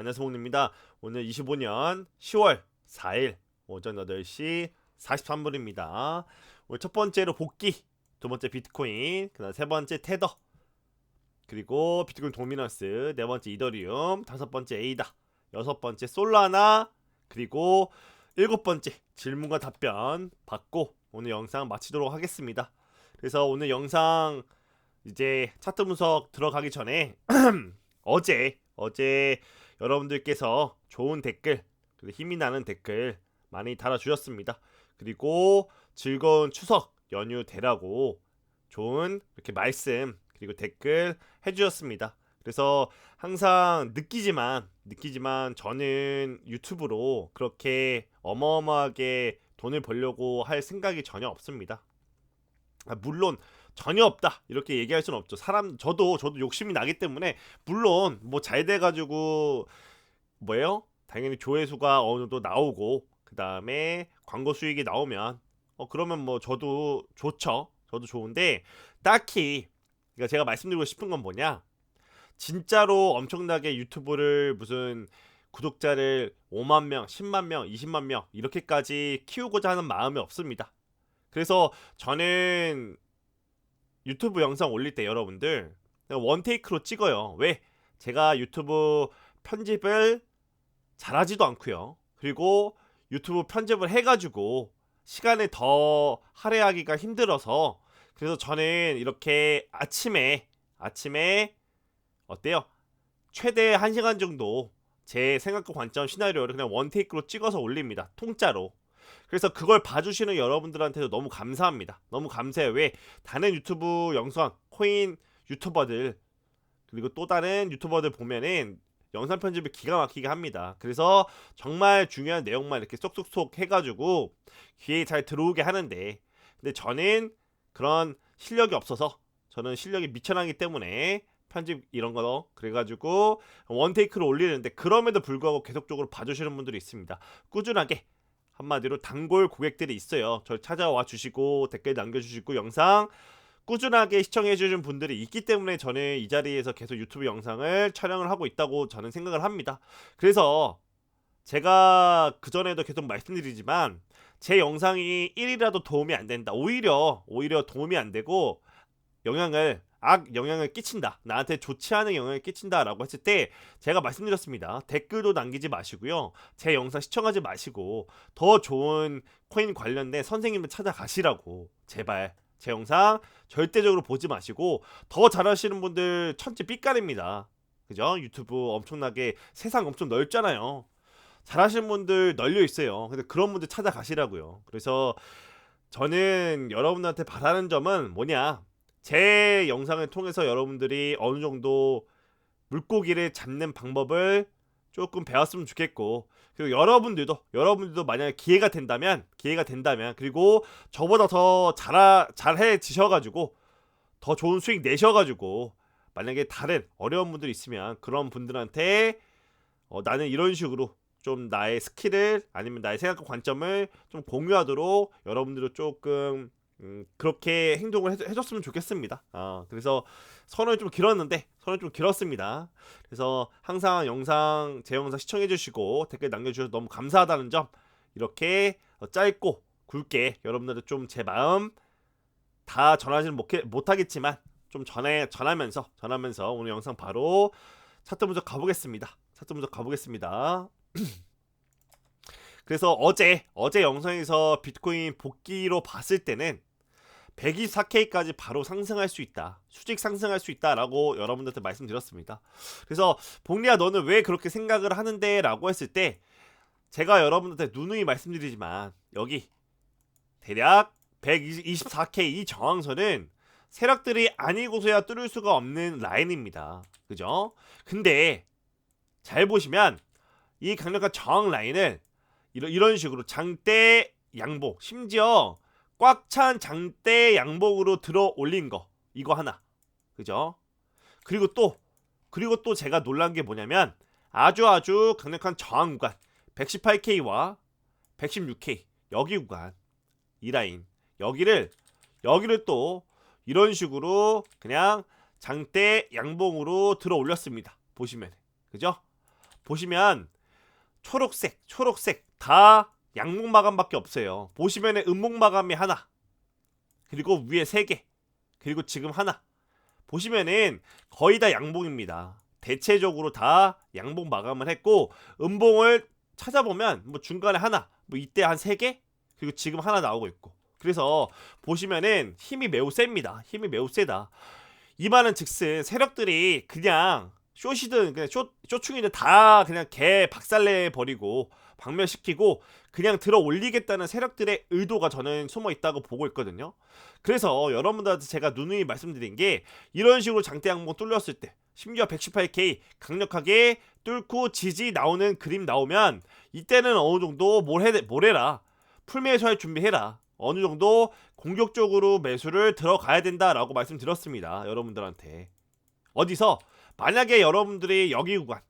안녕하세요, 홍입니다. 오늘 25년 10월 4일 오전 8시 43분입니다. 오늘 첫 번째로 복귀, 두 번째 비트코인, 그다음 세 번째 테더, 그리고 비트코인 도미넌스, 네 번째 이더리움, 다섯 번째 에이다, 여섯 번째 솔라나, 그리고 일곱 번째 질문과 답변 받고 오늘 영상 마치도록 하겠습니다. 그래서 오늘 영상 이제 차트 분석 들어가기 전에 어제 여러분들께서 좋은 댓글, 그리고 힘이 나는 댓글 많이 달아주셨습니다. 그리고 즐거운 추석 연휴 되라고 좋은 이렇게 말씀 그리고 댓글 해주셨습니다. 그래서 항상 느끼지만 저는 유튜브로 그렇게 어마어마하게 돈을 벌려고 할 생각이 전혀 없습니다. 물론 전혀 없다 이렇게 얘기할 수는 없죠. 저도 욕심이 나기 때문에 물론 뭐 잘 돼가지고 뭐예요? 당연히 조회수가 어느 정도 나오고 그 다음에 광고 수익이 나오면 그러면 뭐 저도 좋죠. 저도 좋은데 딱히 그러니까 제가 말씀드리고 싶은 건 뭐냐? 진짜로 엄청나게 유튜브를 무슨 구독자를 5만 명, 10만 명, 20만 명 이렇게까지 키우고자 하는 마음이 없습니다. 그래서 저는 유튜브 영상 올릴 때 여러분들 그냥 원테이크로 찍어요. 왜? 제가 유튜브 편집을 잘하지도 않고요. 그리고 유튜브 편집을 해가지고 시간을 더 할애하기가 힘들어서 그래서 저는 이렇게 아침에 어때요? 최대 1시간 정도 제 생각과 관점 시나리오를 그냥 원테이크로 찍어서 올립니다. 통짜로. 그래서 그걸 봐주시는 여러분들한테도 너무 감사합니다. 너무 감사해요. 왜? 다른 유튜브 영상, 코인 유튜버들 그리고 또 다른 유튜버들 보면은 영상 편집을 기가 막히게 합니다. 그래서 정말 중요한 내용만 이렇게 쏙쏙쏙 해가지고 귀에 잘 들어오게 하는데 근데 저는 그런 실력이 없어서 저는 실력이 미천하기 때문에 편집 이런 거 그래가지고 원테이크로 올리는데 그럼에도 불구하고 계속적으로 봐주시는 분들이 있습니다. 꾸준하게 한마디로 단골 고객들이 있어요. 저를 찾아와 주시고 댓글 남겨주시고 영상 꾸준하게 시청해주신 분들이 있기 때문에 저는 이 자리에서 계속 유튜브 영상을 촬영을 하고 있다고 저는 생각을 합니다. 그래서 제가 그전에도 계속 말씀드리지만 제 영상이 1이라도 도움이 안 된다. 오히려 도움이 안 되고 영향을 끼친다. 나한테 좋지 않은 영향을 끼친다라고 했을 때 제가 말씀드렸습니다. 댓글도 남기지 마시고요. 제 영상 시청하지 마시고 더 좋은 코인 관련된 선생님을 찾아가시라고 제발 제 영상 절대적으로 보지 마시고 더 잘하시는 분들 천지 삐까입니다. 그죠? 유튜브 엄청나게 세상 엄청 넓잖아요. 잘하시는 분들 널려 있어요. 근데 그런 분들 찾아가시라고요. 그래서 저는 여러분한테 바라는 점은 뭐냐? 제 영상을 통해서 여러분들이 어느 정도 물고기를 잡는 방법을 조금 배웠으면 좋겠고 그리고 여러분들도 만약에 기회가 된다면 그리고 저보다 더 잘해지셔가지고 더 좋은 수익 내셔가지고 만약에 다른 어려운 분들 있으면 그런 분들한테 나는 이런 식으로 좀 나의 스킬을 아니면 나의 생각과 관점을 좀 공유하도록 여러분들도 조금 그렇게 행동을 해줬으면 좋겠습니다. 그래서 선을 좀 길었습니다. 그래서 항상 제 영상 시청해주시고 댓글 남겨주셔서 너무 감사하다는 점 이렇게 짧고 굵게 여러분들도 좀 제 마음 다 전하지는 못하겠지만 좀 전하면서 오늘 영상 바로 차트 분석 가보겠습니다. 그래서 어제 영상에서 비트코인 복귀로 봤을 때는 124K까지 바로 상승할 수 있다. 수직 상승할 수 있다라고 여러분들한테 말씀드렸습니다. 그래서 복리야 너는 왜 그렇게 생각을 하는데? 라고 했을 때 제가 여러분들한테 누누이 말씀드리지만 여기 대략 124K 이 저항선은 세력들이 아니고서야 뚫을 수가 없는 라인입니다. 그죠? 근데 잘 보시면 이 강력한 저항 라인을 이런 식으로 장대 양봉 심지어 꽉 찬 장대 양봉으로 들어 올린 거 이거 하나 그죠? 그리고 또 제가 놀란 게 뭐냐면 아주 강력한 저항 구간 118K와 116K 여기 구간 이 라인 여기를 또 이런 식으로 그냥 장대 양봉으로 들어 올렸습니다. 보시면 그죠? 보시면 초록색 다 양목 마감밖에 없어요. 보시면은 음목 마감이 하나, 그리고 위에 3개, 그리고 지금 하나. 보시면은 거의 다 양봉입니다. 대체적으로 다 양봉 마감을 했고, 음봉을 찾아보면 뭐 중간에 하나, 뭐 이때 한 3개, 그리고 지금 하나 나오고 있고. 그래서 보시면은 힘이 매우 셉니다. 힘이 매우 세다. 이 말은 즉슨 세력들이 그냥 쇼시든 그냥 쇼충이든 다 그냥 개 박살내 버리고 박멸시키고 그냥 들어 올리겠다는 세력들의 의도가 저는 숨어 있다고 보고 있거든요. 그래서 여러분들한테 제가 누누이 말씀드린 게, 이런 식으로 장대 양봉 뚫렸을 때, 심지어 118K 강력하게 뚫고 지지 나오는 그림 나오면, 이때는 어느 정도 뭘 해라, 풀매수할 준비해라, 어느 정도 공격적으로 매수를 들어가야 된다라고 말씀드렸습니다. 여러분들한테. 어디서 만약에 여러분들이 여기 구간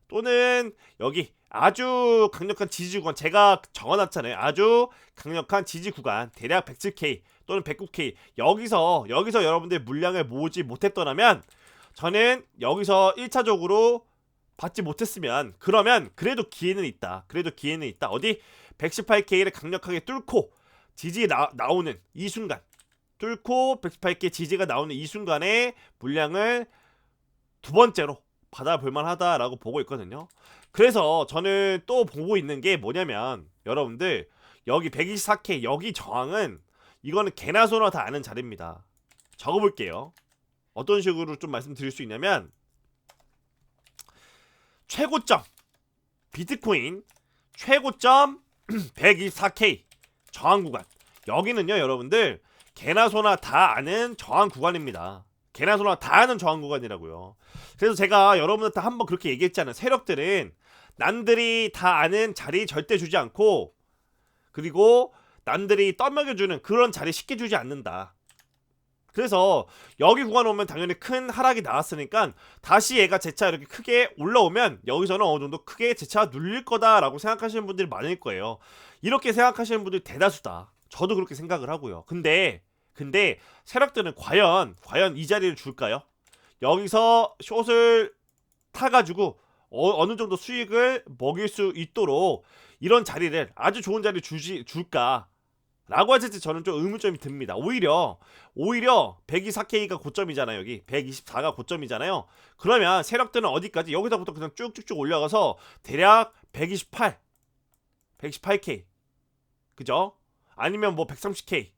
또는 여기 아주 강력한 지지 구간, 제가 적어놨잖아요. 아주 강력한 지지 구간, 대략 107K 또는 109K, 여기서 여러분들 물량을 모으지 못했더라면, 저는 여기서 1차적으로 받지 못했으면, 그러면 그래도 기회는 있다. 어디 118K를 강력하게 뚫고 지지 나오는 이 순간, 뚫고 118K 지지가 나오는 이 순간에 물량을 두 번째로 받아볼 만하다라고 보고 있거든요. 그래서 저는 또 보고 있는 게 뭐냐면, 여러분들 여기 124K 여기 저항은, 이거는 개나 소나 다 아는 자리입니다. 적어볼게요. 어떤 식으로 좀 말씀드릴 수 있냐면, 최고점 비트코인 최고점 124K 저항 구간, 여기는요 여러분들 개나 소나 다 아는 저항 구간입니다. 개나 소나 다 아는 저항 구간이라고요. 그래서 제가 여러분한테 한번 그렇게 얘기했잖아요. 세력들은 남들이 다 아는 자리 절대 주지 않고, 그리고 남들이 떠먹여주는 그런 자리 쉽게 주지 않는다. 그래서 여기 구간 오면 당연히 큰 하락이 나왔으니까, 다시 얘가 재차 이렇게 크게 올라오면 여기서는 어느 정도 크게 재차 눌릴 거다라고 생각하시는 분들이 많을 거예요. 이렇게 생각하시는 분들이 대다수다. 저도 그렇게 생각을 하고요. 근데 세력들은 과연 이 자리를 줄까요? 여기서 숏을 타가지고 어느 정도 수익을 먹일 수 있도록 이런 자리를, 아주 좋은 자리를 줄까? 라고 했을 때 저는 좀 의문점이 듭니다. 오히려 124K가 고점이잖아요. 여기 124가 고점이잖아요. 그러면 세력들은 어디까지? 여기서부터 그냥 쭉쭉쭉 올라가서 대략 118K, 그죠? 아니면 뭐 130K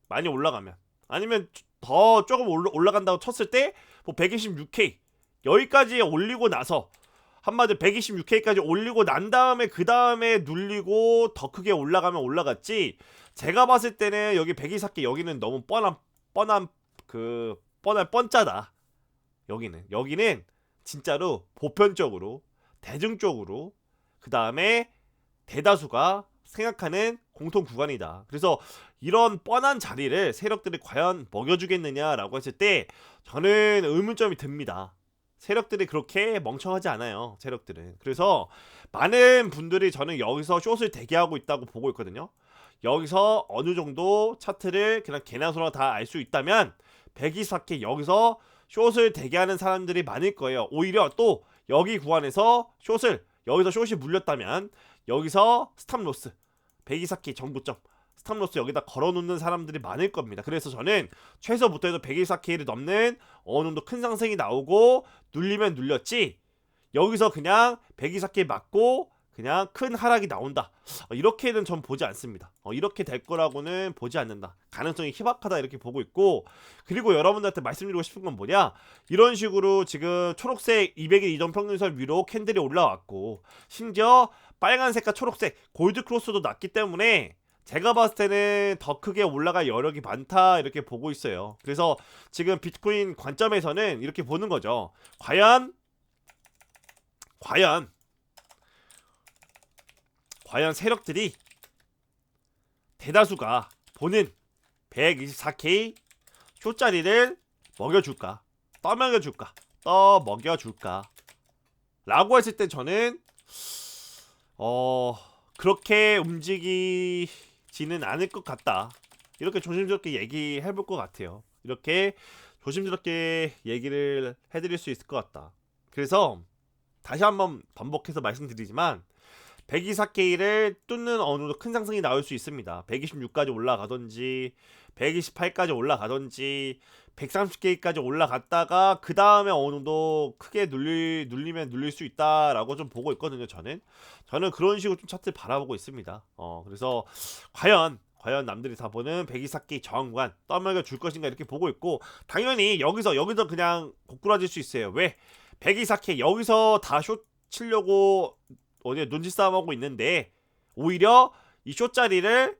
많이 올라가면, 아니면 더 조금 올라간다고 쳤을 때 뭐 126K 여기까지 올리고 나서, 한마디로 126K까지 올리고 난 다음에 그 다음에 눌리고 더 크게 올라가면 올라갔지, 제가 봤을 때는 여기 124K 여기는 너무 뻔한 뻔짜다. 여기는 진짜로 보편적으로 대중적으로, 그 다음에 대다수가 생각하는 공통 구간이다. 그래서 이런 뻔한 자리를 세력들이 과연 먹여주겠느냐라고 했을 때 저는 의문점이 듭니다. 세력들이 그렇게 멍청하지 않아요. 세력들은. 그래서 많은 분들이 저는 여기서 숏을 대기하고 있다고 보고 있거든요. 여기서 어느 정도 차트를 그냥 개나 소나 다 알 수 있다면 124K 여기서 숏을 대기하는 사람들이 많을 거예요. 오히려 또 여기 구간에서 여기서 숏이 물렸다면 여기서 스탑로스 124K 정고점 스탑로스 여기다 걸어놓는 사람들이 많을 겁니다. 그래서 저는 최소부터 해도 124K를 넘는 어느 정도 큰 상승이 나오고, 눌리면 눌렸지 여기서 그냥 124K 맞고 그냥 큰 하락이 나온다, 이렇게는 전 보지 않습니다. 이렇게 될 거라고는 보지 않는다. 가능성이 희박하다 이렇게 보고 있고, 그리고 여러분들한테 말씀드리고 싶은 건 뭐냐, 이런 식으로 지금 초록색 200일 이전 평균선 위로 캔들이 올라왔고, 심지어 빨간색과 초록색 골드 크로스도 났기 때문에 제가 봤을 때는 더 크게 올라갈 여력이 많다 이렇게 보고 있어요. 그래서 지금 비트코인 관점에서는 이렇게 보는 거죠. 과연 세력들이 대다수가 보는 124K 쇼자리를 먹여줄까, 떠먹여줄까 라고 했을 때 저는 그렇게 움직이지는 않을 것 같다. 이렇게 조심스럽게 얘기해볼 것 같아요. 이렇게 조심스럽게 얘기를 해드릴 수 있을 것 같다. 그래서 다시 한번 반복해서 말씀드리지만 124K를 뚫는 어느 정도 큰 상승이 나올 수 있습니다. 126까지 올라가던지 128까지 올라가던지 130K까지 올라갔다가 그 다음에 어느 정도 크게 눌리면 눌릴 수 있다라고 좀 보고 있거든요. 저는 그런 식으로 좀 차트를 바라보고 있습니다. 그래서 과연 남들이 다 보는 124K 저항 구간 떠먹여 줄 것인가 이렇게 보고 있고, 당연히 여기서 그냥 고꾸라질 수 있어요. 왜? 124K 여기서 다 숏 치려고 어디에 눈치 싸움하고 있는데 오히려 이 숏자리를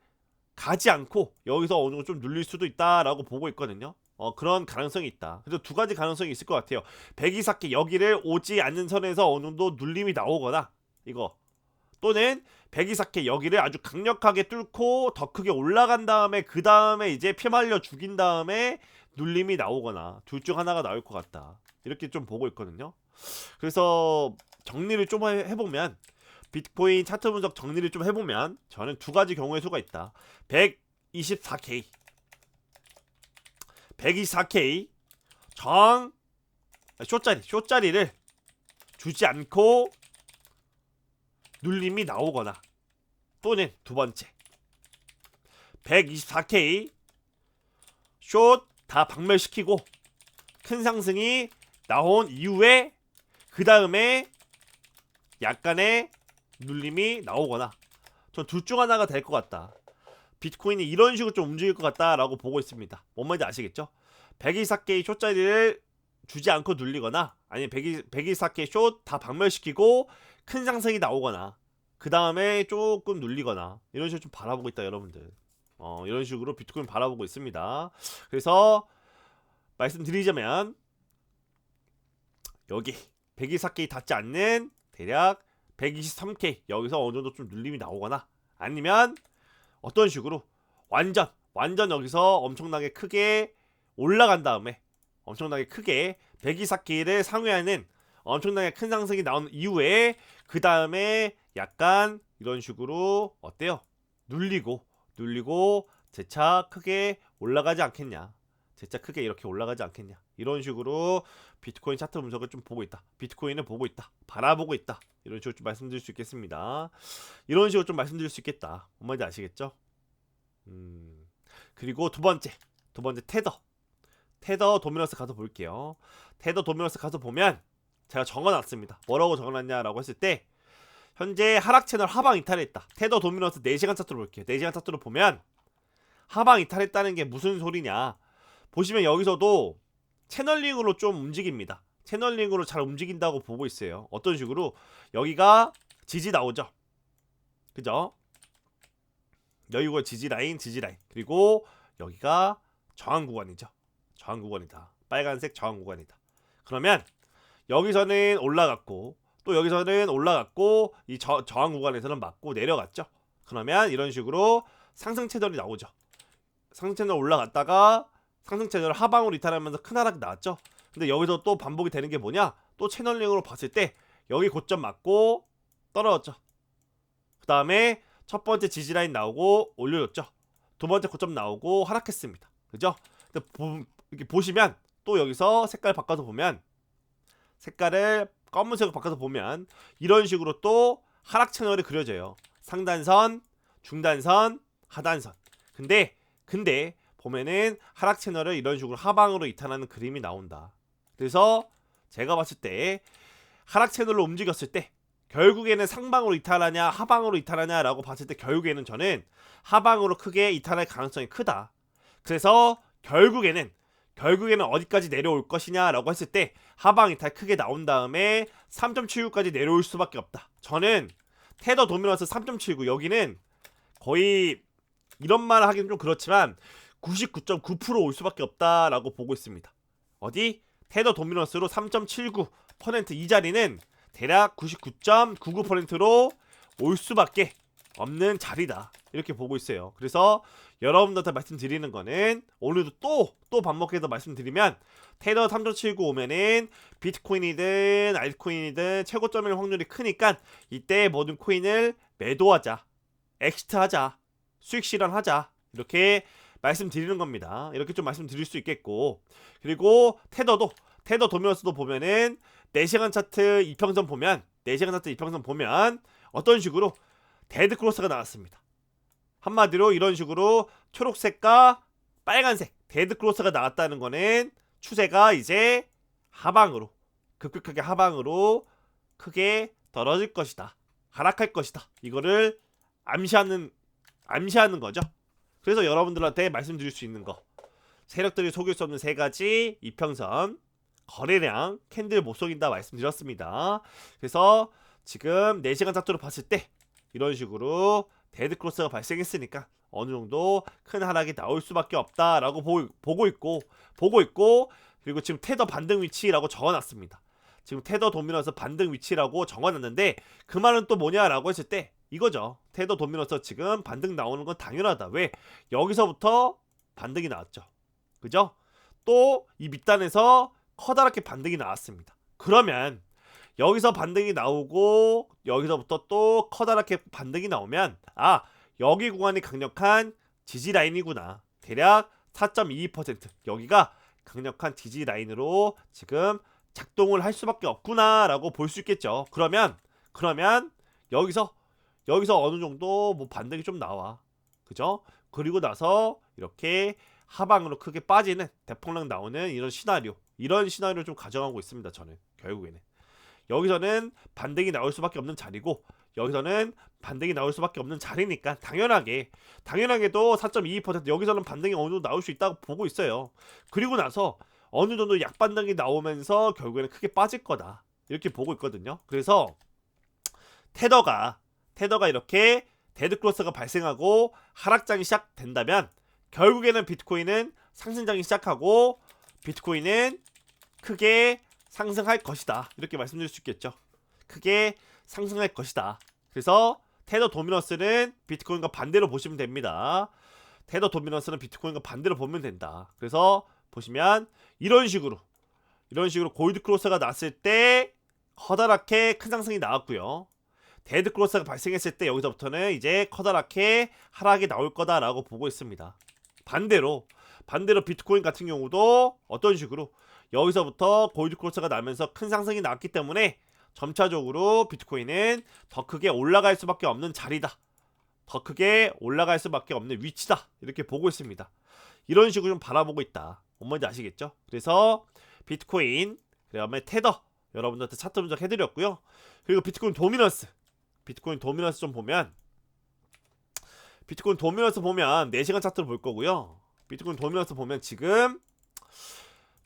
가지 않고 여기서 어느 정도 좀 눌릴 수도 있다라고 보고 있거든요. 그런 가능성이 있다. 그래서 두 가지 가능성이 있을 것 같아요. 124K 여기를 오지 않는 선에서 어느 정도 눌림이 나오거나, 이거 또는 124K 여기를 아주 강력하게 뚫고 더 크게 올라간 다음에 그 다음에 이제 피말려 죽인 다음에 눌림이 나오거나, 둘 중 하나가 나올 것 같다. 이렇게 좀 보고 있거든요. 그래서 정리를 좀 해보면, 비트코인 차트 분석 정리를 좀 해보면 저는 두 가지 경우의 수가 있다. 124K 저항 숏자리를 주지 않고 눌림이 나오거나, 또는 두 번째 124K 숏 다 박멸시키고 큰 상승이 나온 이후에 그 다음에 약간의 눌림이 나오거나, 전 둘 중 하나가 될 것 같다. 비트코인이 이런 식으로 좀 움직일 것 같다라고 보고 있습니다. 뭔 말인지 아시겠죠? 124K 숏자리를 주지 않고 눌리거나, 아니면 124K 숏 다 박멸시키고 큰 상승이 나오거나 그 다음에 조금 눌리거나, 이런 식으로 좀 바라보고 있다 여러분들. 이런 식으로 비트코인 바라보고 있습니다. 그래서 말씀드리자면 여기 124K 닿지 않는 대략 123K 여기서 어느 정도 좀 눌림이 나오거나, 아니면 어떤 식으로 완전 여기서 엄청나게 크게 올라간 다음에 엄청나게 크게 124K를 상회하는 엄청나게 큰 상승이 나온 이후에 그 다음에 약간 이런 식으로 어때요? 눌리고 재차 크게 올라가지 않겠냐, 재차 크게 이렇게 올라가지 않겠냐, 이런 식으로 비트코인 차트 분석을 좀 보고 있다. 비트코인을 보고 있다, 바라보고 있다, 이런 식으로 좀 말씀드릴 수 있겠습니다. 이런 식으로 좀 말씀드릴 수 있겠다. 뭔 말인지 아시겠죠? 그리고 두 번째 테더 도미너스 가서 볼게요. 테더 도미너스 가서 보면 제가 적어놨습니다. 뭐라고 적어놨냐라고 했을 때, 현재 하락 채널 하방 이탈했다. 테더 도미너스 4시간 차트로 볼게요. 4시간 차트로 보면 하방 이탈했다는 게 무슨 소리냐, 보시면 여기서도 채널링으로 좀 움직입니다. 채널링으로 잘 움직인다고 보고 있어요. 어떤 식으로? 여기가 지지 나오죠, 그죠? 여기가 지지라인, 그리고 여기가 저항 구간이죠. 저항 구간이다. 빨간색 저항 구간이다. 그러면 여기서는 올라갔고, 또 여기서는 올라갔고, 이 저항 구간에서는 맞고 내려갔죠. 그러면 이런 식으로 상승 채널이 나오죠. 상승 채널 올라갔다가 상승 채널 하방으로 이탈하면서 큰 하락이 나왔죠. 근데 여기서 또 반복이 되는 게 뭐냐, 또 채널링으로 봤을 때 여기 고점 맞고 떨어졌죠. 그 다음에 첫 번째 지지라인 나오고 올려줬죠. 두 번째 고점 나오고 하락했습니다. 그죠? 근데 이렇게 보시면 또 여기서 색깔 바꿔서 보면, 색깔을 검은색으로 바꿔서 보면 이런 식으로 또 하락 채널이 그려져요. 상단선, 중단선, 하단선. 근데 보면은 하락 채널을 이런 식으로 하방으로 이탈하는 그림이 나온다. 그래서 제가 봤을 때 하락 채널로 움직였을 때 결국에는 상방으로 이탈하냐 하방으로 이탈하냐 라고 봤을 때, 결국에는 저는 하방으로 크게 이탈할 가능성이 크다. 그래서 결국에는 어디까지 내려올 것이냐 라고 했을 때 하방 이탈 크게 나온 다음에 3.79까지 내려올 수밖에 없다. 저는 테더 도미너스 3.79, 여기는 거의 이런 말을 하기는 좀 그렇지만 99.9% 올 수밖에 없다라고 보고 있습니다. 어디? 테더 도미너스로 3.79% 이 자리는 대략 99.99%로 올 수밖에 없는 자리다, 이렇게 보고 있어요. 그래서 여러분들한테 말씀드리는 거는, 오늘도 또 반복해서 말씀드리면, 테더 3.79 오면은 비트코인이든 알트코인이든 최고점일 확률이 크니까 이때 모든 코인을 매도하자, 엑시트하자, 수익 실현하자, 이렇게 말씀드리는 겁니다. 이렇게 좀 말씀드릴 수 있겠고, 그리고 테더 도미너스도 보면은 4시간 차트 이평선 보면 4시간 차트 이평선 보면 어떤 식으로 데드 크로스가 나왔습니다. 한마디로 이런 식으로 초록색과 빨간색 데드 크로스가 나왔다는 거는 추세가 이제 하방으로 급격하게 하방으로 크게 떨어질 것이다. 하락할 것이다. 이거를 암시하는 거죠. 그래서 여러분들한테 말씀드릴 수 있는 거, 세력들이 속일 수 없는 3가지 이평선, 거래량, 캔들 못 속인다 말씀드렸습니다. 그래서 지금 4시간 차트로 봤을 때 이런 식으로 데드 크로스가 발생했으니까 어느 정도 큰 하락이 나올 수밖에 없다라고 보고 있고 그리고 지금 테더 반등 위치라고 적어놨습니다. 지금 테더 도미너스 반등 위치라고 적어놨는데 그 말은 또 뭐냐라고 했을 때 이거죠. 테더 도미너스 지금 반등 나오는 건 당연하다. 왜? 여기서부터 반등이 나왔죠. 그죠? 또 이 밑단에서 커다랗게 반등이 나왔습니다. 그러면 여기서 반등이 나오고 여기서부터 또 커다랗게 반등이 나오면 여기 구간이 강력한 지지 라인이구나. 대략 4.22% 여기가 강력한 지지 라인으로 지금 작동을 할 수밖에 없구나 라고 볼 수 있겠죠. 그러면 여기서 어느 정도 뭐 반등이 좀 나와. 그죠? 그리고 나서 이렇게 하방으로 크게 빠지는 대폭락 나오는 이런 시나리오를 좀 가정하고 있습니다. 저는 결국에는 여기서는 반등이 나올 수밖에 없는 자리고 여기서는 반등이 나올 수밖에 없는 자리니까 당연하게도 4.22% 여기서는 반등이 어느 정도 나올 수 있다고 보고 있어요. 그리고 나서 어느 정도 약반등이 나오면서 결국에는 크게 빠질 거다 이렇게 보고 있거든요. 그래서 테더가 이렇게 데드 크로스가 발생하고 하락장이 시작된다면 결국에는 비트코인은 상승장이 시작하고 비트코인은 크게 상승할 것이다 이렇게 말씀드릴 수 있겠죠. 크게 상승할 것이다. 그래서 테더 도미너스는 비트코인과 반대로 보시면 됩니다. 테더 도미너스는 비트코인과 반대로 보면 된다. 그래서 보시면 이런 식으로 골드 크로스가 났을 때 커다랗게 큰 상승이 나왔고요. 데드 크로스가 발생했을 때 여기서부터는 이제 커다랗게 하락이 나올 거다라고 보고 있습니다. 반대로 비트코인 같은 경우도 어떤 식으로 여기서부터 골드 크로스가 나면서 큰 상승이 나왔기 때문에 점차적으로 비트코인은 더 크게 올라갈 수밖에 없는 자리다. 더 크게 올라갈 수밖에 없는 위치다. 이렇게 보고 있습니다. 이런 식으로 좀 바라보고 있다. 뭔지 아시겠죠? 그래서 비트코인, 그다음에 테더 여러분들한테 차트 분석 해드렸고요. 그리고 비트코인 도미넌스 좀 보면 비트코인 도미넌스 보면 4시간 차트로 볼 거고요. 비트코인 도미넌스 보면 지금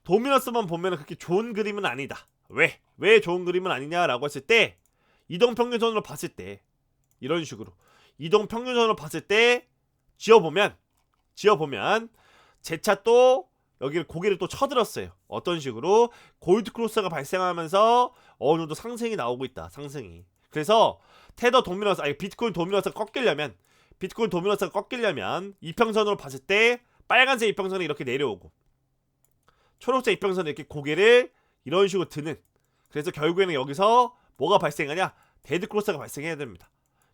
도미넌스만 보면 그렇게 좋은 그림은 아니다. 왜 좋은 그림은 아니냐라고 했을 때 이동평균선으로 봤을 때 이런 식으로 이동평균선으로 봤을 때 지어보면 재차 또 여기를 고개를 또 쳐들었어요. 어떤 식으로 골드 크로스가 발생하면서 어느 정도 상승이 나오고 있다. 상승이. 그래서 비트코인 도미넌스가 꺾이려면 이평선으로 봤을 때 빨간색 이평선이 이렇게 내려오고 초록색 이평선이 이렇게 고개를 이런 식으로 드는. 그래서 결국에는 여기서 뭐가 발생하냐? 데드 크로스가 발생해야 됩니다.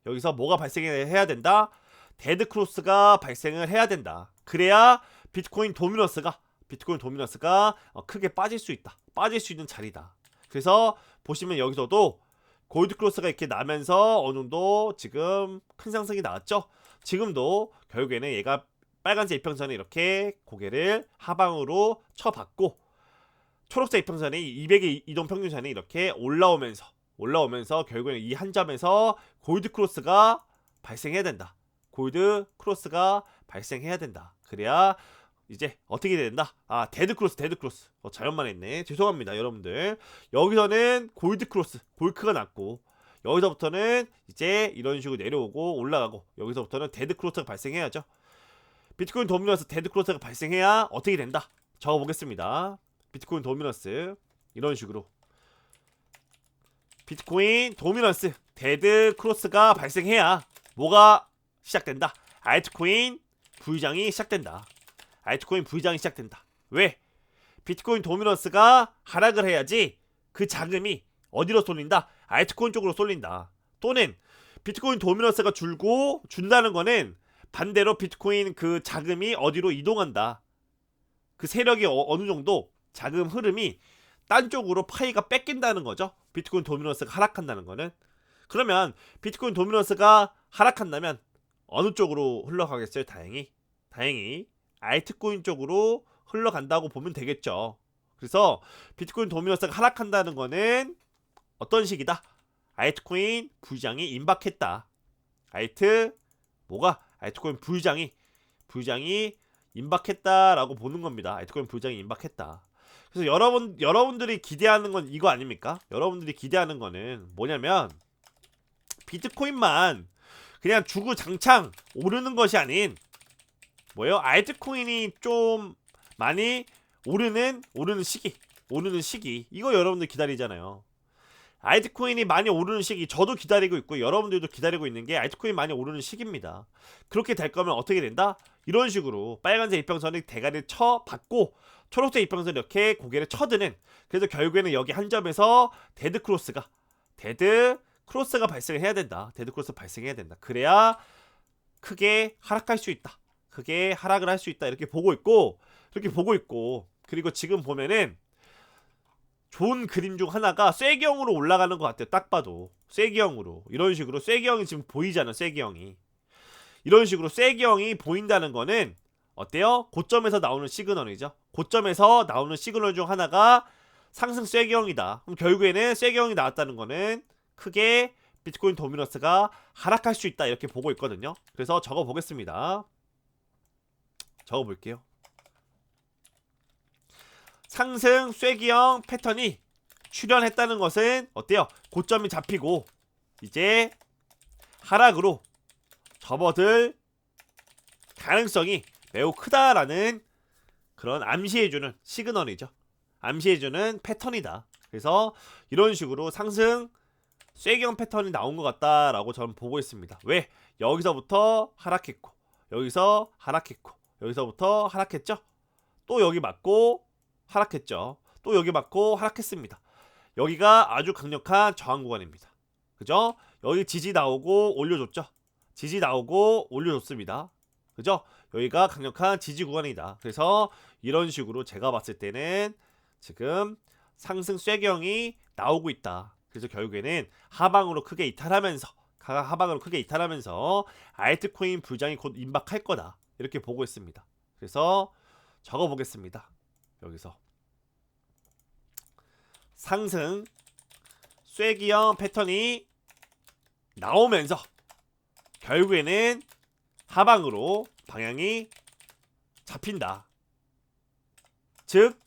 여기서 뭐가 발생해야 된다? 데드 크로스가 발생을 해야 된다. 그래야 비트코인 도미넌스가 크게 빠질 수 있다. 빠질 수 있는 자리다. 그래서 보시면 여기서도 골드 크로스가 이렇게 나면서 어느 정도 지금 큰 상승이 나왔죠. 지금도 결국에는 얘가 빨간색 이평선에 이렇게 고개를 하방으로 쳐봤고 초록색 이평선이 200의 이동평균선이 이렇게 올라오면서 결국에는 이 한 점에서 골드 크로스가 발생해야 된다. 그래야 이제 어떻게 된다? 데드 크로스. 잘못만 했네. 죄송합니다, 여러분들. 여기서는 골드 크로스, 골크가 났고 여기서부터는 이제 이런 식으로 내려오고 올라가고 여기서부터는 데드 크로스가 발생해야죠. 비트코인 도미넌스 데드 크로스가 발생해야 어떻게 된다? 적어보겠습니다. 비트코인 도미넌스 이런 식으로 비트코인 도미넌스 데드 크로스가 발생해야 뭐가 시작된다? 알트코인 부의장이 시작된다. 왜? 비트코인 도미넌스가 하락을 해야지 그 자금이 어디로 쏠린다? 알트코인 쪽으로 쏠린다. 또는 비트코인 도미넌스가 준다는 거는 반대로 비트코인 그 자금이 어디로 이동한다. 그 세력이 어느 정도 자금 흐름이 딴 쪽으로 파이가 뺏긴다는 거죠. 비트코인 도미넌스가 하락한다는 거는. 그러면 비트코인 도미넌스가 하락한다면 어느 쪽으로 흘러가겠어요? 다행히 알트코인 쪽으로 흘러간다고 보면 되겠죠. 그래서 비트코인 도미넌스가 하락한다는 거는 어떤 식이다? 알트코인 부장이 임박했다. 알트코인 부장이 임박했다라고 보는 겁니다. 알트코인 부장이 임박했다. 그래서 여러분들이 기대하는 건 이거 아닙니까? 여러분들이 기대하는 거는 뭐냐면 비트코인만 그냥 주구장창 오르는 것이 아닌 뭐예요? 알트코인이 좀 많이 오르는 시기 이거 여러분들 기다리잖아요. 알트코인이 많이 오르는 시기 저도 기다리고 있고 여러분들도 기다리고 있는 게 알트코인 많이 오르는 시기입니다. 그렇게 될 거면 어떻게 된다? 이런 식으로 빨간색 이평선이 대가리를 쳐 받고 초록색 이평선이 이렇게 고개를 쳐드는, 그래서 결국에는 여기 한 점에서 데드 크로스가 발생해야 된다. 그래야 크게 하락할 수 있다. 크게 하락을 할 수 있다. 이렇게 보고 있고 그리고 지금 보면은 좋은 그림 중 하나가 쐐기형으로 올라가는 것 같아요. 딱 봐도 쐐기형으로 이런 식으로 쐐기형이 지금 보이잖아. 쐐기형이 이런 식으로 쐐기형이 보인다는 거는 어때요? 고점에서 나오는 시그널이죠. 고점에서 나오는 시그널 중 하나가 상승 쐐기형이다. 그럼 결국에는 쐐기형이 나왔다는 거는 크게 비트코인 도미넌스가 하락할 수 있다. 이렇게 보고 있거든요. 그래서 적어보겠습니다. 적어볼게요. 상승 쐐기형 패턴이 출현했다는 것은 어때요? 고점이 잡히고 이제 하락으로 접어들 가능성이 매우 크다라는 그런 암시해주는 시그널이죠. 암시해주는 패턴이다. 그래서 이런 식으로 상승 쐐기형 패턴이 나온 것 같다라고 저는 보고 있습니다. 왜? 여기서부터 하락했고 여기서 하락했고 여기서부터 하락했죠. 또 여기 맞고 하락했죠. 또 여기 맞고 하락했습니다. 여기가 아주 강력한 저항 구간입니다. 그죠? 여기 지지 나오고 올려줬죠. 지지 나오고 올려줬습니다. 그죠? 여기가 강력한 지지 구간이다. 그래서 이런 식으로 제가 봤을 때는 지금 상승 쐐기형이 나오고 있다. 그래서 결국에는 하방으로 크게 이탈하면서 알트코인 부장이 곧 임박할 거다. 이렇게 보고 있습니다. 그래서 적어보겠습니다. 여기서 상승 쐐기형 패턴이 나오면서 결국에는 하방으로 방향이 잡힌다. 즉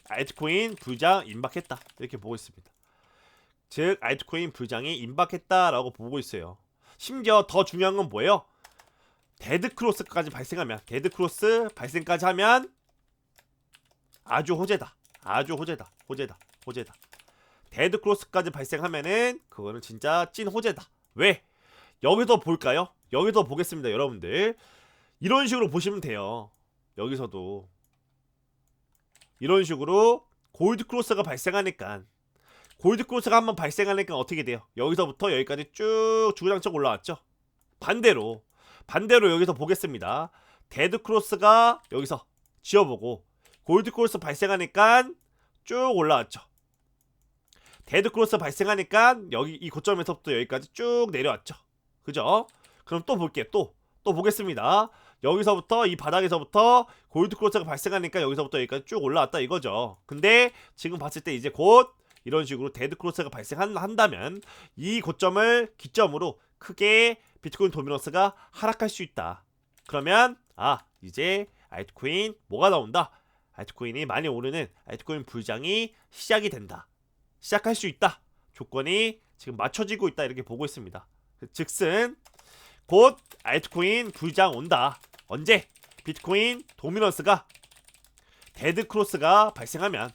알트코인 부장 임박했다. 이렇게 보고 있습니다. 즉 알트코인 부장이 임박했다라고 보고 있어요. 심지어 더 중요한 건 뭐예요? 데드 크로스까지 발생하면, 데드 크로스 발생까지 하면 아주 호재다. 데드 크로스까지 발생하면은 그거는 진짜 찐 호재다. 왜? 여기서 볼까요? 여기서 보겠습니다. 여러분들 이런 식으로 보시면 돼요. 여기서도 이런 식으로 골드 크로스가 발생하니까, 골드 크로스가 한번 발생하니까 어떻게 돼요? 여기서부터 여기까지 쭉 주구장창 올라왔죠. 반대로 여기서 보겠습니다. 데드 크로스가 여기서 지어보고 골드 크로스 발생하니까 쭉 올라왔죠. 데드 크로스 발생하니까 여기 이 고점에서부터 여기까지 쭉 내려왔죠. 그죠? 그럼 또 볼게요. 또 보겠습니다. 여기서부터 이 바닥에서부터 골드 크로스가 발생하니까 여기서부터 여기까지 쭉 올라왔다 이거죠. 근데 지금 봤을 때 이제 곧 이런 식으로 데드 크로스가 발생한다면 이 고점을 기점으로 크게 비트코인 도미넌스가 하락할 수 있다. 그러면 이제 알트코인 뭐가 나온다? 알트코인이 많이 오르는 알트코인 불장이 시작이 된다. 시작할 수 있다. 조건이 지금 맞춰지고 있다. 이렇게 보고 있습니다. 즉슨 곧 알트코인 불장 온다. 언제? 비트코인 도미넌스가 데드 크로스가 발생하면,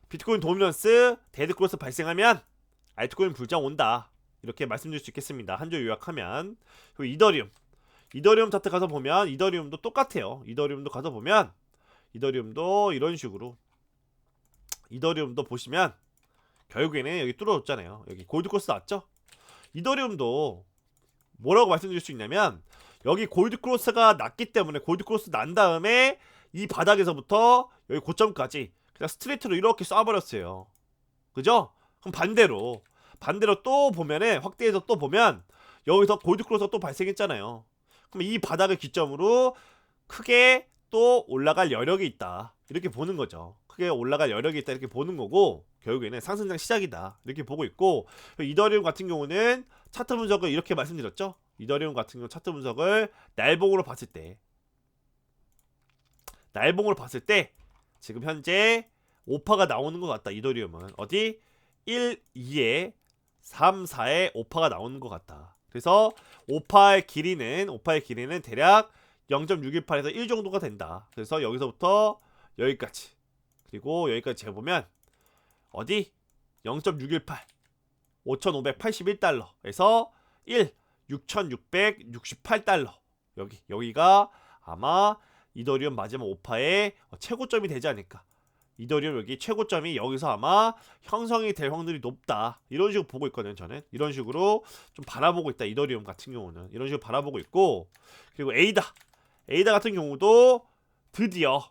비트코인 도미넌스 데드 크로스 발생하면 알트코인 불장 온다. 이렇게 말씀드릴 수 있겠습니다. 한 줄 요약하면. 그리고 이더리움 차트 가서 보면 이더리움도 똑같아요. 이더리움도 가서 보면 이더리움도 이런 식으로, 이더리움도 보시면 결국에는 여기 뚫어줬잖아요. 여기 골드 크로스 나왔죠. 이더리움도 뭐라고 말씀드릴 수 있냐면 여기 골드 크로스가 났기 때문에, 골드 크로스 난 다음에 이 바닥에서부터 여기 고점까지 그냥 스트레이트로 이렇게 쏴버렸어요. 그죠? 그럼 반대로 또 보면은 확대해서 또 보면 여기서 골드크로스가 또 발생했잖아요. 그럼 이 바닥을 기점으로 크게 또 올라갈 여력이 있다 이렇게 보는 거죠. 크게 올라갈 여력이 있다 이렇게 보는 거고, 결국에는 상승장 시작이다 이렇게 보고 있고, 이더리움 같은 경우는 차트 분석을 이렇게 말씀드렸죠. 이더리움 같은 경우 차트 분석을 날봉으로 봤을 때 지금 현재 5파가 나오는 것 같다. 이더리움은 어디 1, 2에 3, 4에 5파가 나오는 것 같다. 그래서 5파의 길이는 대략 0.618에서 1 정도가 된다. 그래서 여기서부터 여기까지, 그리고 여기까지 재보면 어디 0.618 5,581달러에서 6,668달러, 여기가 아마 이더리움 마지막 5파의 최고점이 되지 않을까. 이더리움 여기 최고점이 여기서 아마 형성이 될 확률이 높다 이런 식으로 보고 있거든요. 저는 이런 식으로 좀 바라보고 있다. 이더리움 같은 경우는 이런 식으로 바라보고 있고, 그리고 에이다 같은 경우도 드디어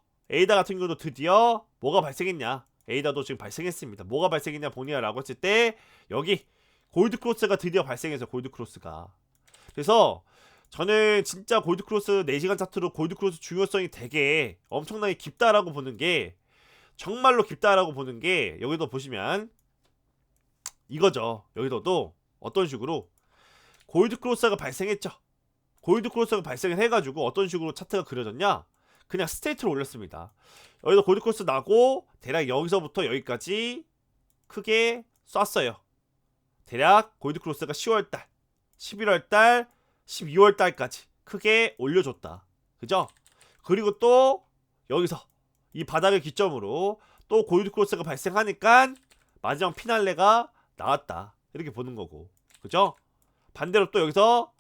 뭐가 발생했냐. 에이다도 지금 발생했습니다. 뭐가 발생했냐 보니야 라고 했을 때 여기 골드크로스가 드디어 발생해서 골드크로스가, 그래서 저는 진짜 골드크로스 4시간 차트로 골드크로스 중요성이 되게 엄청나게 깊다라고 보는 게, 정말로 깊다라고 보는 게, 여기도 보시면 이거죠. 여기서도 어떤 식으로 골드크로스가 발생했죠. 골드크로스가 발생을 해가지고 어떤 식으로 차트가 그려졌냐, 그냥 스트레이트로 올렸습니다. 여기서 골드크로스 나고 대략 여기서부터 여기까지 크게 쐈어요. 대략 골드크로스가 10월달 11월달 12월달까지 크게 올려줬다. 그죠? 그리고 또 여기서 이 바닥을 기점으로 또 골드크로스가 발생하니까 마지막 피날레가 나왔다 이렇게 보는 거고, 그죠? 반대로 또 여기서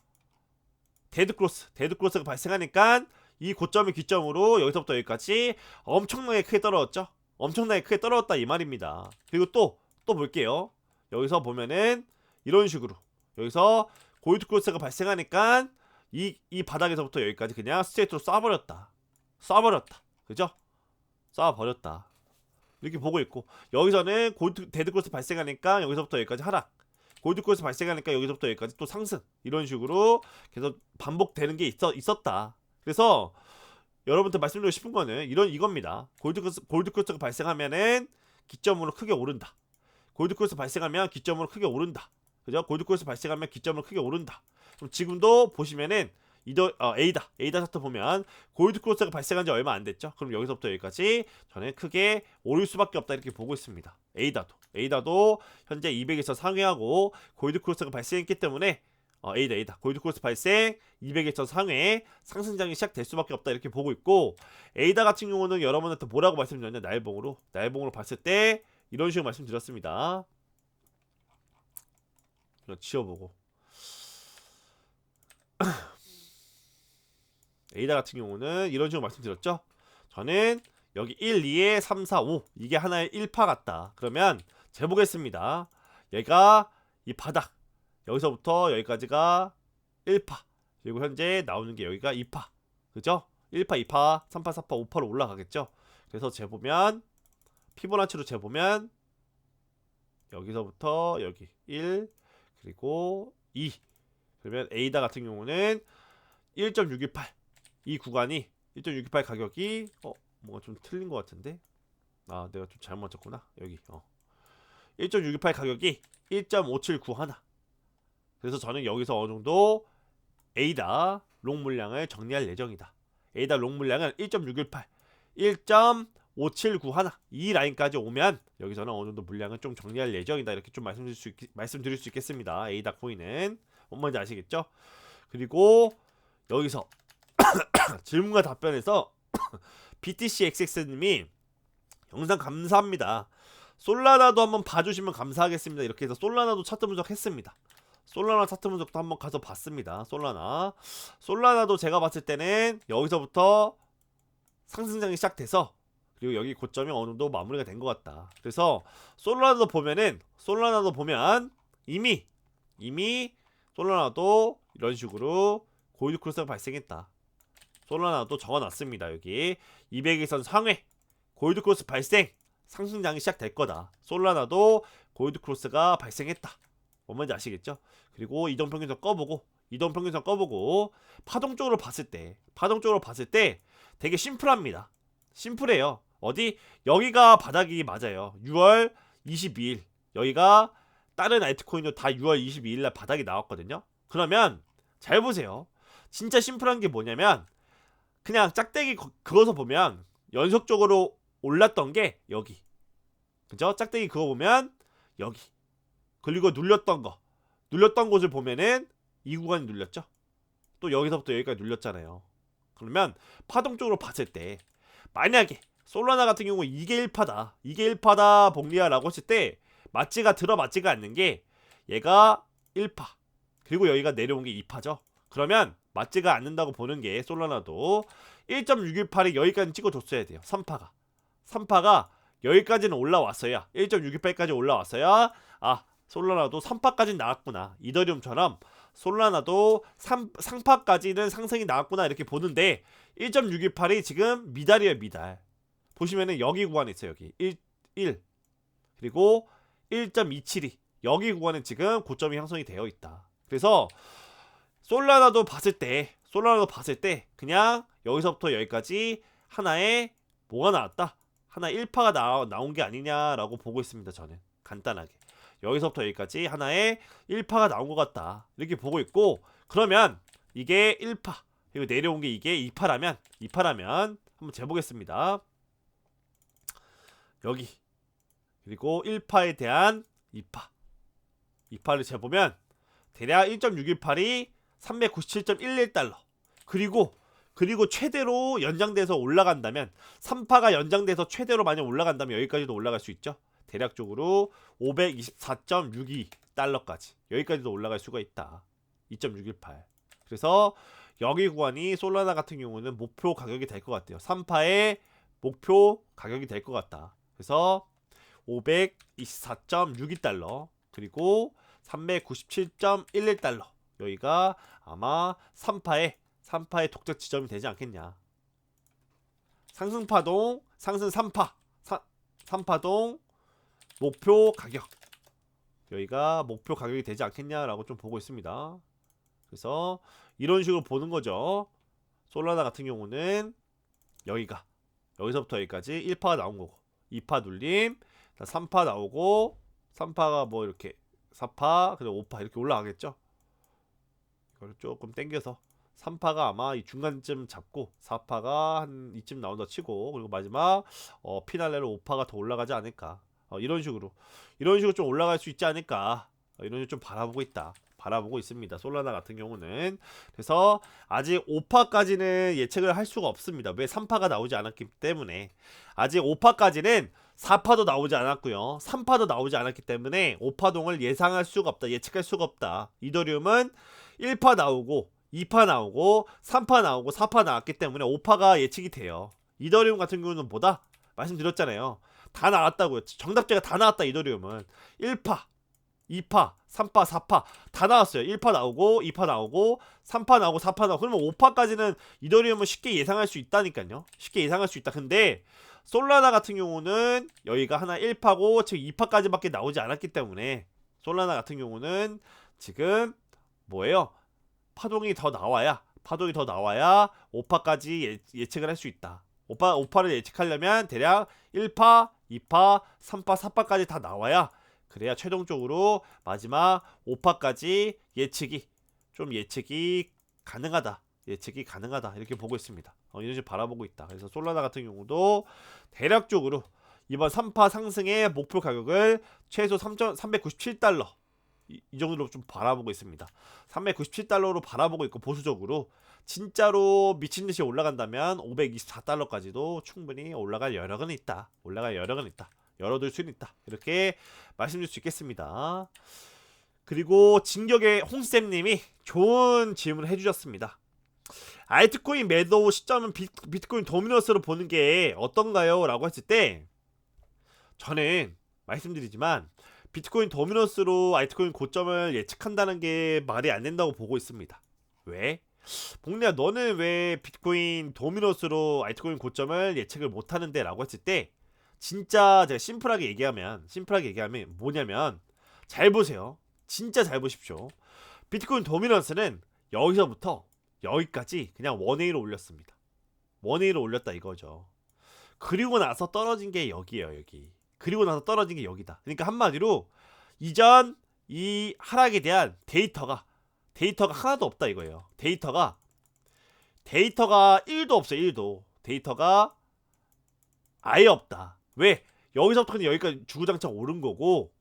데드크로스가 발생하니까 이 고점을 기점으로 여기서부터 여기까지 엄청나게 크게 떨어졌죠. 엄청나게 크게 떨어졌다 이 말입니다. 그리고 또 볼게요. 여기서 보면은 이런 식으로 여기서 골드크로스가 발생하니까 이 바닥에서부터 여기까지 그냥 스트레이트로 쏴버렸다. 그죠? 쏴버렸다 이렇게 보고 있고, 여기서는 데드크로스 발생하니까 여기서부터 여기까지 하락, 골드크로스 발생하니까 여기서부터 여기까지 또 상승, 이런 식으로 계속 반복되는 게 있었다. 그래서 여러분들 말씀드리고 싶은 거는 이겁니다. 골드크로스가 발생하면은 기점으로 크게 오른다. 골드크로스 발생하면 기점으로 크게 오른다. 그죠? 골드크로스 발생하면 기점으로 크게 오른다. 그럼 지금도 보시면은 에이다 차트 보면 골드크로스가 발생한 지 얼마 안 됐죠? 그럼 여기서부터 여기까지 저는 크게 오를 수밖에 없다 이렇게 보고 있습니다. 에이다도 현재 200에서 상회하고 골드크로스가 발생했기 때문에 에이다 골드크로스 발생 200에서 상회 상승장이 시작될 수밖에 없다 이렇게 보고 있고, 에이다 같은 경우는 여러분한테 뭐라고 말씀드렸냐, 날봉으로 봤을 때 이런 식으로 말씀드렸습니다. 지워보고 에이다 같은 경우는 이런 식으로 말씀드렸죠. 저는 여기 1, 2에 3, 4, 5 이게 하나의 1파 같다. 그러면 재보겠습니다. 얘가 이 바닥 여기서부터 여기까지가 1파, 그리고 현재 나오는 게 여기가 2파, 그죠? 1파, 2파, 3파, 4파, 5파로 올라가겠죠. 그래서 재보면 피보나치로 재보면 여기서부터 여기 1 그리고 2, 그러면 에이다 같은 경우는 1.618 이 구간이 1.618 가격이 뭔가 좀 틀린 것 같은데, 내가 좀 잘못 쳤구나. 여기 1.618 가격이 1.579 그래서 저는 여기서 어느 정도 에이다 롱 물량을 정리할 예정이다. 에이다 롱 물량은 1.618 1.579 이 라인까지 오면 여기서는 어느 정도 물량을 좀 정리할 예정이다 이렇게 좀 말씀드릴 수 있겠습니다. 에이다 코인은 뭔지 아시겠죠? 그리고 여기서 질문과 답변에서 BTCXX님이 영상 감사합니다. 솔라나도 한번 봐주시면 감사하겠습니다. 이렇게 해서 솔라나도 차트 분석했습니다. 솔라나 차트 분석도 한번 가서 봤습니다. 솔라나도 제가 봤을 때는 여기서부터 상승장이 시작돼서 그리고 여기 고점이 어느 정도 마무리가 된 것 같다. 그래서 솔라나도 보면 이미 솔라나도 이런 식으로 골드크로스가 발생했다. 솔라나도 적어놨습니다. 여기 200일선 상회 골드크로스 발생, 상승장이 시작될 거다. 솔라나도 골드크로스가 발생했다. 뭔 말인지 아시겠죠? 그리고 이동평균선 꺼보고 파동적으로 봤을 때 되게 심플합니다. 심플해요. 어디? 여기가 바닥이 맞아요. 6월 22일 여기가 다른 알트코인도 다 6월 22일날 바닥이 나왔거든요. 그러면 잘 보세요. 진짜 심플한 게 뭐냐면 그냥 짝대기 그어서 보면 연속적으로 올랐던 게 여기, 그죠? 짝대기 그거 보면 여기, 그리고 눌렸던 곳을 보면은 이 구간이 눌렸죠. 또 여기서부터 여기까지 눌렸잖아요. 그러면 파동적으로 봤을 때 만약에 솔라나 같은 경우 이게 1파다 복리아라고 했을 때 들어맞지가 않는 게 얘가 1파 그리고 여기가 내려온 게 2파죠. 그러면 맞지가 않는다고 보는 게 솔라나도 1.618이 여기까지 찍어줬어야 돼요. 3파가 여기까지는 올라왔어야 1.618까지 올라왔어야 솔라나도 3파까지 나왔구나. 이더리움처럼 솔라나도 상파까지는 상승이 나왔구나 이렇게 보는데 1.618이 지금 미달이에요. 미달. 보시면은 여기 구간에 있어요. 여기 1 그리고 1.272 여기 구간은 지금 고점이 형성이 되어 있다. 그래서 솔라나도 봤을 때 그냥 여기서부터 여기까지 하나의 뭐가 나왔다, 하나 1파가 나온 게 아니냐라고 보고 있습니다. 저는 간단하게 여기서부터 여기까지 하나의 1파가 나온 것 같다 이렇게 보고 있고, 그러면 이게 1파 그리고 내려온 게 이게 2파라면 한번 재보겠습니다. 여기 그리고 1파에 대한 2파를 재보면 대략 1.618이 397.11달러 그리고 최대로 연장돼서 올라간다면 3파가 연장돼서 최대로 많이 올라간다면 여기까지도 올라갈 수 있죠. 대략적으로 524.62달러까지 여기까지도 올라갈 수가 있다. 2.618. 그래서 여기 구간이 솔라나 같은 경우는 목표 가격이 될 것 같아요. 3파의 목표 가격이 될 것 같다. 그래서 524.62달러 그리고 397.11달러 여기가 아마 3파의 독적 지점이 되지 않겠냐. 상승파동 상승 3파동 목표 가격 여기가 목표 가격이 되지 않겠냐라고 좀 보고 있습니다. 그래서 이런 식으로 보는 거죠. 솔라나 같은 경우는 여기서부터 여기까지 1파가 나온 거고 2파 눌림 3파 나오고 3파가 뭐 이렇게 4파 그리고 5파 이렇게 올라가겠죠. 이걸 조금 당겨서 3파가 아마 이 중간쯤 잡고 4파가 한 이쯤 나온다 치고, 그리고 마지막 피날레로 5파가 더 올라가지 않을까. 이런 식으로 좀 올라갈 수 있지 않을까. 이런 식으로 좀 바라보고 있습니다. 솔라나 같은 경우는. 그래서 아직 5파까지는 예측을 할 수가 없습니다. 왜? 3파가 나오지 않았기 때문에. 아직 5파까지는 4파도 나오지 않았고요. 3파도 나오지 않았기 때문에 5파동을 예상할 수가 없다. 예측할 수가 없다. 이더리움은 1파 나오고 2파 나오고 3파 나오고 4파 나왔기 때문에 5파가 예측이 돼요. 이더리움 같은 경우는 뭐다? 말씀드렸잖아요. 다 나왔다고요. 정답제가 다 나왔다. 이더리움은 1파 2파, 3파, 4파 다 나왔어요. 1파 나오고 2파 나오고 3파 나오고 4파 나오고. 그러면 5파까지는 이더리움은 쉽게 예상할 수 있다니까요. 쉽게 예상할 수 있다. 근데 솔라나 같은 경우는 여기가 하나 1파고 지금 2파까지밖에 나오지 않았기 때문에 솔라나 같은 경우는 지금 뭐예요? 파동이 더 나와야 5파까지 예측을 할 수 있다. 5파를 예측하려면 대략 1파, 2파, 3파, 4파까지 다 나와야, 그래야 최종적으로 마지막 5파까지 예측이 가능하다. 이렇게 보고 있습니다. 이런 식으로 바라보고 있다. 그래서 솔라나 같은 경우도 대략적으로 이번 3파 상승의 목표 가격을 최소 397달러 이 정도로 좀 바라보고 있습니다. 397달러로 바라보고 있고, 보수적으로 진짜로 미친듯이 올라간다면 524달러까지도 충분히 올라갈 여력은 있다. 열어둘 수는 있다. 이렇게 말씀드릴 수 있겠습니다. 그리고 진격의 홍쌤님이 좋은 질문을 해주셨습니다. 알트코인 매도 시점은 비트코인 도미너스로 보는 게 어떤가요? 라고 했을 때 저는 말씀드리지만 비트코인 도미너스로 알트코인 고점을 예측한다는 게 말이 안 된다고 보고 있습니다. 왜? 복리야 너는 왜 비트코인 도미노스로 알트코인 고점을 예측을 못하는데 라고 했을 때 진짜 제가 심플하게 얘기하면 뭐냐면 잘 보세요. 진짜 잘 보십시오. 비트코인 도미넌스는 여기서부터 여기까지 그냥 원웨이로 올렸습니다. 원웨이로 올렸다 이거죠. 그리고 나서 떨어진 게 여기예요. 여기. 그리고 나서 떨어진 게 여기다. 그러니까 한마디로 이전 이 하락에 대한 데이터가 하나도 없다 이거예요. 데이터가 1도 없어요. 1도. 데이터가 아예 없다. 왜? 여기서부터 그냥 여기까지 주구장창 오른 거고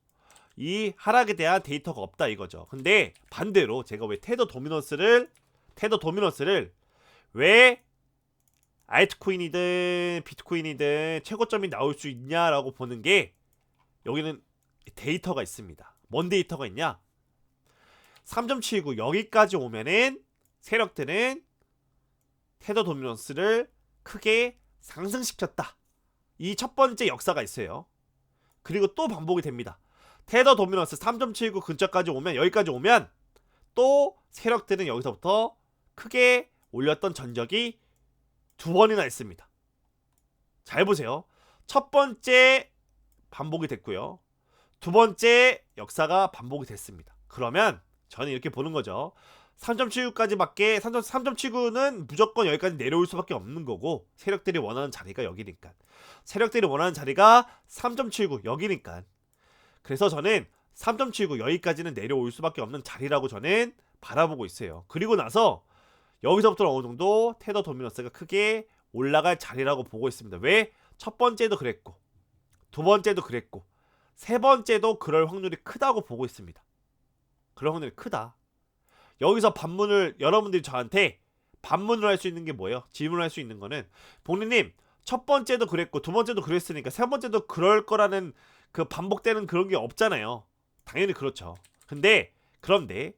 이 하락에 대한 데이터가 없다 이거죠. 근데 반대로 제가 왜 테더 도미넌스를 왜 알트코인이든 비트코인이든 최고점이 나올 수 있냐라고 보는 게 여기는 데이터가 있습니다. 뭔 데이터가 있냐? 3.79 여기까지 오면은 세력들은 테더 도미넌스를 크게 상승시켰다. 이 첫 번째 역사가 있어요. 그리고 또 반복이 됩니다. 테더 도미넌스 3.79 근처까지 오면 여기까지 오면 또 세력들은 여기서부터 크게 올렸던 전적이 두 번이나 있습니다. 잘 보세요. 첫 번째 반복이 됐고요. 두 번째 역사가 반복이 됐습니다. 그러면 저는 이렇게 보는 거죠. 3.79까지밖에 3.79는 무조건 여기까지 내려올 수밖에 없는 거고 세력들이 원하는 자리가 여기니까 세력들이 원하는 자리가 3.79 여기니까 그래서 저는 3.79 여기까지는 내려올 수밖에 없는 자리라고 저는 바라보고 있어요. 그리고 나서 여기서부터 어느 정도 테더 도미넌스가 크게 올라갈 자리라고 보고 있습니다. 왜? 첫 번째도 그랬고 두 번째도 그랬고 세 번째도 그럴 확률이 크다고 보고 있습니다. 그럴 확률이 크다. 여기서 여러분들이 저한테 반문을 할 수 있는 게 뭐예요? 질문을 할 수 있는 거는 복리님 첫 번째도 그랬고 두 번째도 그랬으니까 세 번째도 그럴 거라는 그 반복되는 그런 게 없잖아요. 당연히 그렇죠. 그런데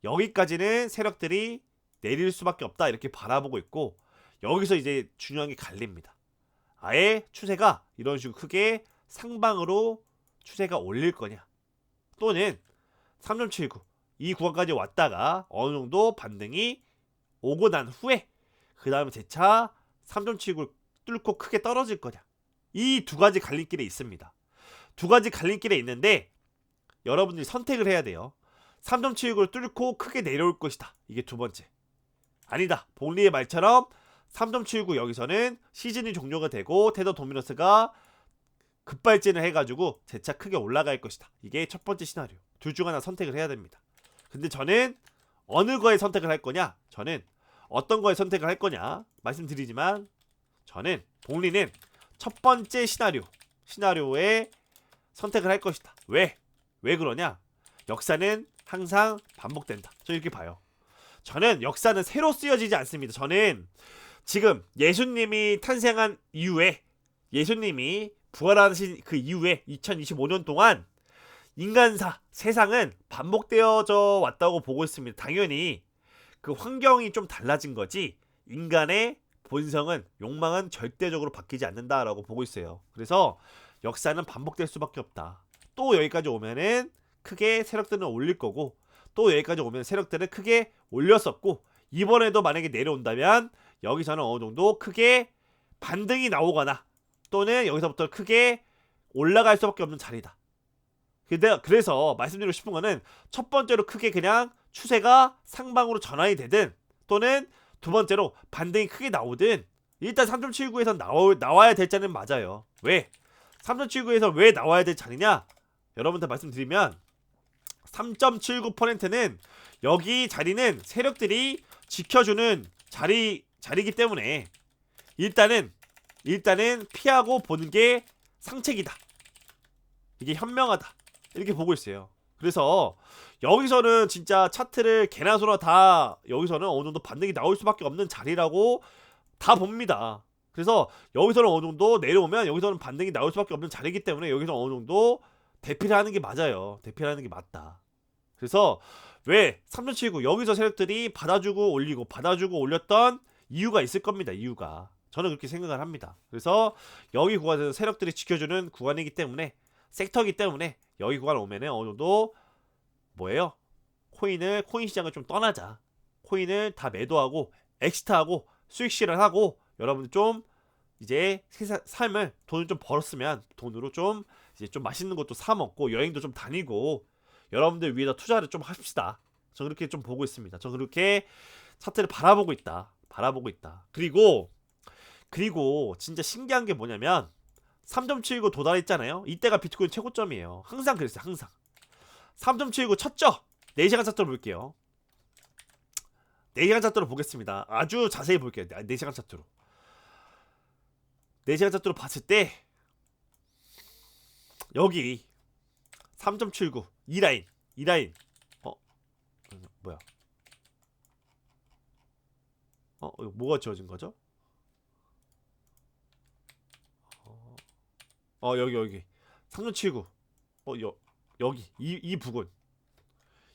여기까지는 세력들이 내릴 수밖에 없다 이렇게 바라보고 있고 여기서 이제 중요한 게 갈립니다. 아예 추세가 이런 식으로 크게 상방으로 추세가 올릴 거냐 또는 3.79 이 구간까지 왔다가 어느 정도 반등이 오고 난 후에 그 다음에 재차 3.79를 뚫고 크게 떨어질 거냐 이 두 가지 갈림길에 있습니다. 두 가지 갈림길에 있는데 여러분들이 선택을 해야 돼요. 3.79를 뚫고 크게 내려올 것이다. 이게 두 번째. 아니다. 복리의 말처럼 3.79 여기서는 시즌이 종료가 되고 테더 도미넌스가 급발진을 해가지고 재차 크게 올라갈 것이다. 이게 첫 번째 시나리오. 둘 중 하나 선택을 해야 됩니다. 근데 저는 어느 거에 선택을 할 거냐? 저는 어떤 거에 선택을 할 거냐? 말씀드리지만 저는 복리는 첫 번째 시나리오에 선택을 할 것이다. 왜 그러냐? 역사는 항상 반복된다. 저 이렇게 봐요. 저는 역사는 새로 쓰여지지 않습니다. 저는 지금 예수님이 탄생한 이후에 예수님이 부활하신 그 이후에 2025년 동안 인간사 세상은 반복되어져 왔다고 보고 있습니다. 당연히 그 환경이 좀 달라진 거지 인간의 본성은 욕망은 절대적으로 바뀌지 않는다라고 보고 있어요. 그래서 역사는 반복될 수밖에 없다. 또 여기까지 오면은 크게 세력들은 올릴 거고 또 여기까지 오면 세력들은 크게 올렸었고 이번에도 만약에 내려온다면 여기서는 어느 정도 크게 반등이 나오거나 또는 여기서부터 크게 올라갈 수밖에 없는 자리다. 그래서 말씀드리고 싶은 거는 첫 번째로 크게 그냥 추세가 상방으로 전환이 되든 또는 두 번째로 반등이 크게 나오든 일단 3.79에서 나와야 될 자리는 맞아요. 왜? 3.79에서 왜 나와야 될 자리냐? 여러분한테 말씀드리면 3.79%는 여기 자리는 세력들이 지켜주는 자리이기 때문에 일단은 피하고 보는 게 상책이다. 이게 현명하다. 이렇게 보고 있어요. 그래서 여기서는 진짜 차트를 개나 소나 다 여기서는 어느 정도 반등이 나올 수밖에 없는 자리라고 다 봅니다. 그래서 여기서는 어느 정도 내려오면 여기서는 반등이 나올 수밖에 없는 자리이기 때문에 여기서 어느 정도 대피를 하는 게 맞아요. 대피를 하는 게 맞다. 그래서 왜 3.79 여기서 세력들이 받아주고 올렸던 이유가 있을 겁니다. 이유가. 저는 그렇게 생각을 합니다. 그래서 여기 구간에서 세력들이 지켜주는 구간이기 때문에 섹터이기 때문에 여기 구간 오면은 어느 정도 뭐예요? 코인 시장을 좀 떠나자. 코인을 다 매도하고 엑시트하고 수익 실현하고 여러분들 좀 이제 삶을 돈을 좀 벌었으면 돈으로 좀 이제 좀 맛있는 것도 사 먹고 여행도 좀 다니고 여러분들 위해서 투자를 좀 합시다. 저 그렇게 좀 보고 있습니다. 저 그렇게 차트를 바라보고 있다. 그리고 진짜 신기한 게 뭐냐면 3.79 도달했잖아요. 이때가 비트코인 최고점이에요. 항상 그랬어요. 항상 3.79 쳤죠? 4시간 차트로 볼게요. 4시간 차트로 보겠습니다. 아주 자세히 볼게요. 4시간 차트로 4시간 차트로 봤을 때 여기 3.79 이 라인 뭐야 이거 뭐가 지워진 거죠? 여기 3.79 여기 이 부근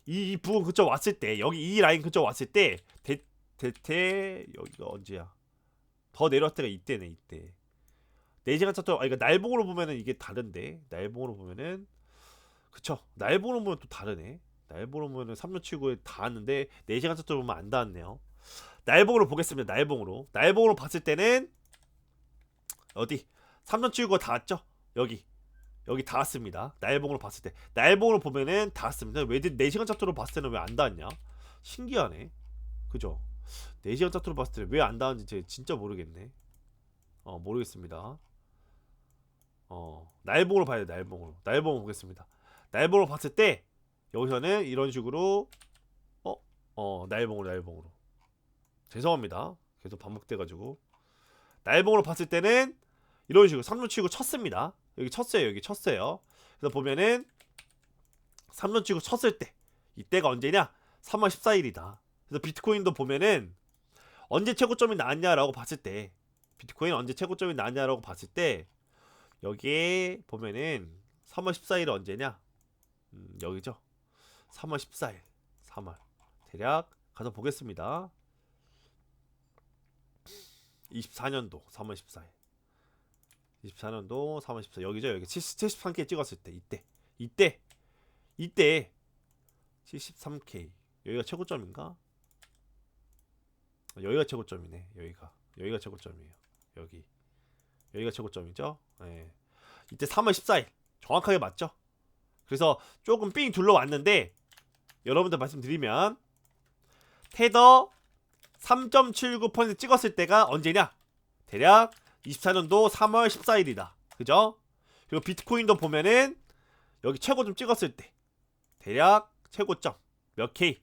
이 부근 그쪽 왔을 때 여기 이 라인 그쪽 왔을 때 대퇴 여기가 언제야? 더 내려왔을 때가 이때네. 이때 4시간 차트 이거 날봉으로 보면은 이게 다른데 날봉으로 보면은 그쵸 날봉으로 보면 또 다르네. 날봉으로 보면은 3.79에 닿았는데 4시간 차트로 보면 안 닿았네요. 날봉으로 보겠습니다. 날봉으로 봤을 때는 어디 3.79가 닿았죠? 여기 닿았습니다. 날봉으로 봤을 때 날봉으로 보면은 닿았습니다. 왜 4시간 차트로 봤을 때는 왜 안 닿았냐? 신기하네. 그죠? 4시간 차트로 봤을 때 왜 안 닿았는지 진짜 모르겠네. 모르겠습니다. 날봉으로 봐야 돼. 날봉으로 보겠습니다. 날봉으로 봤을 때 여기서는 이런 식으로 날봉으로 죄송합니다. 계속 반복돼가지고 날봉으로 봤을 때는 이런 식으로 3.79 쳤습니다. 여기 쳤어요. 그래서 보면은 3.79 쳤을 때 이때가 언제냐? 3월 14일이다. 그래서 비트코인도 보면은 언제 최고점이 나왔냐라고 봤을 때 비트코인 언제 최고점이 나왔냐라고 봤을 때 여기에 보면은 3월 14일이 언제냐? 여기죠. 3월 14일 3월 대략 가서 보겠습니다. 24년도 3월 14일 24년도 3월 14일 여기죠. 여기 73K 찍었을 때 이때 73K 여기가 최고점인가? 여기가 최고점이네. 여기가 최고점이에요. 여기가 최고점이죠. 네. 이때 3월 14일 정확하게 맞죠? 그래서 조금 삥 둘러왔는데 여러분들 말씀드리면 테더 3.79% 찍었을 때가 언제냐? 대략 24년도 3월 14일이다. 그죠? 그리고 비트코인도 보면은 여기 최고점 찍었을 때 대략 최고점 몇 K?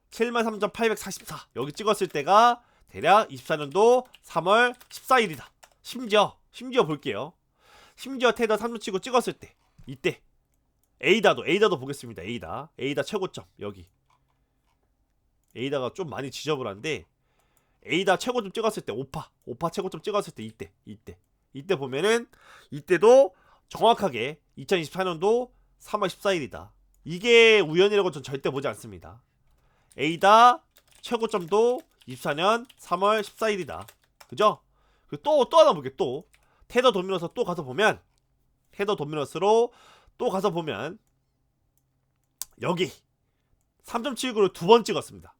73,844 여기 찍었을 때가 대략 24년도 3월 14일이다. 심지어 볼게요. 심지어 테더 3.79 찍었을 때 이때 에이다도 보겠습니다. 에이다 최고점 여기 에이다가 좀 많이 지저분한데 에이다 최고점 찍었을 때 오파 최고점 찍었을 때 이때 보면은 이때도 정확하게 2024년도 3월 14일이다. 이게 우연이라고 전 절대 보지 않습니다. 에이다 최고점도 24년 3월 14일이다. 그죠? 그리고 또 하나 볼게. 또 테더 도미너스 또 가서 보면 테더 도미너스로 또 가서 보면 여기 3.79를 두 번 찍었습니다.